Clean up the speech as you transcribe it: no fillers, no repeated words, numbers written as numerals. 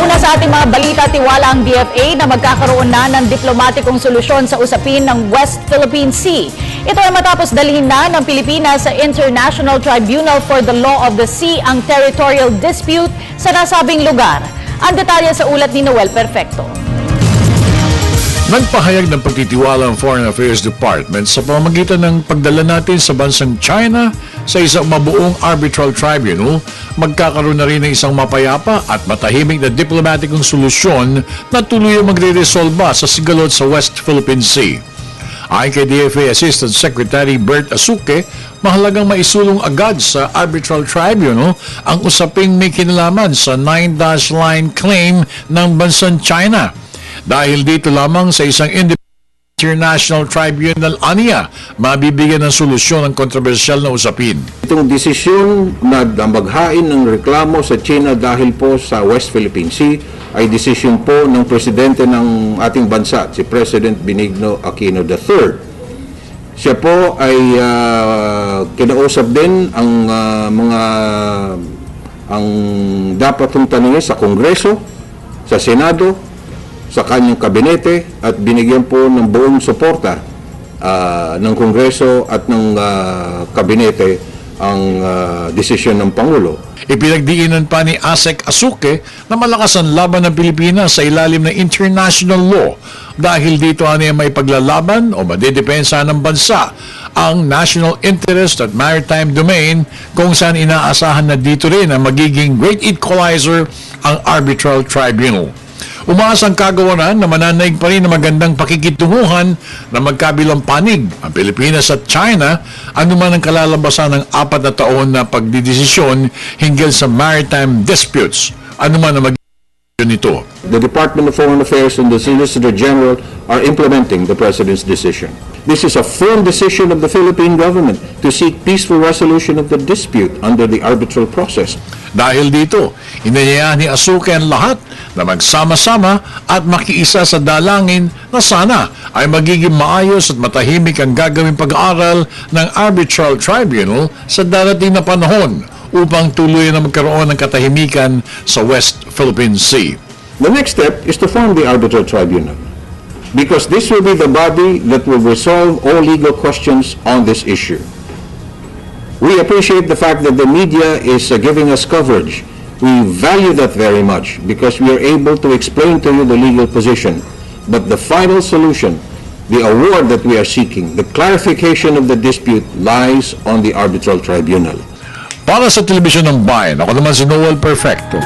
Una sa ating mga balita, tiwala ang DFA na magkakaroon na ng diplomatikong solusyon sa usapin ng West Philippine Sea. Ito ay matapos dalhin na ng Pilipinas sa International Tribunal for the Law of the Sea ang territorial dispute sa nasabing lugar. Ang detalye sa ulat ni Noel Perfecto. Nagpahayag ng pagtitiwala ang Foreign Affairs Department sa pamamagitan ng pagdala natin sa bansang China sa isang mabuong arbitral tribunal, magkakaroon na rin ng isang mapayapa at matahimik na diplomatikong solusyon na tuluyang magre-resolba sa sigalot sa West Philippine Sea. Ayon kay DFA Assistant Secretary Bert Asuke, mahalagang maisulong agad sa arbitral tribunal ang usaping may kinalaman sa 9-dash line claim ng bansang China. Dahil dito lamang sa isang International Tribunal aniya, mabibigyan ng solusyon ang kontrobersyal na usapin. Itong desisyon na maghain ng reklamo sa China dahil po sa West Philippine Sea ay desisyon po ng presidente ng ating bansa, si President Benigno Aquino III. Siya po ay kinausap din ang ang dapat kong tanungin sa Kongreso, sa Senado, sa kanyang kabinete at binigyan po ng buong suporta ng Kongreso at ng kabinete ang desisyon ng Pangulo. Ipinagdiinan pa ni ASEC Asuke na malakas ang laban ng Pilipinas sa ilalim ng international law dahil dito ay may paglalaban o madedepensa ng bansa ang national interest at maritime domain kung saan inaasahan na dito rin ang magiging great equalizer ang arbitral tribunal. Umaas ang kagawaran na mananaig pa rin na magandang pakikitunguhan na magkabilang panig ang Pilipinas at China anuman ang kalalabasan ng 4 na taon na pagdidesisyon hinggil sa maritime disputes anuman ang magiging nito. The Department of Foreign Affairs and the Solicitor General are implementing the President's decision. This is a firm decision of the Philippine government to seek peaceful resolution of the dispute under the arbitral process. Dahil dito, inanyayahan ni Asuke ang lahat na magsama-sama at makiisa sa dalangin na sana ay magiging maayos at matahimik ang gagawing pag-aaral ng arbitral tribunal sa darating na panahon upang tuluyan na magkaroon ng katahimikan sa West Philippine Sea. The next step is to form the arbitral tribunal, because this will be the body that will resolve all legal questions on this issue. We appreciate the fact that the media is giving us coverage. We value that very much because we are able to explain to you the legal position. But the final solution, the award that we are seeking, the clarification of the dispute lies on the arbitral tribunal. Para sa Telebisyon ng Bayan, ako naman si Noel Perfecto.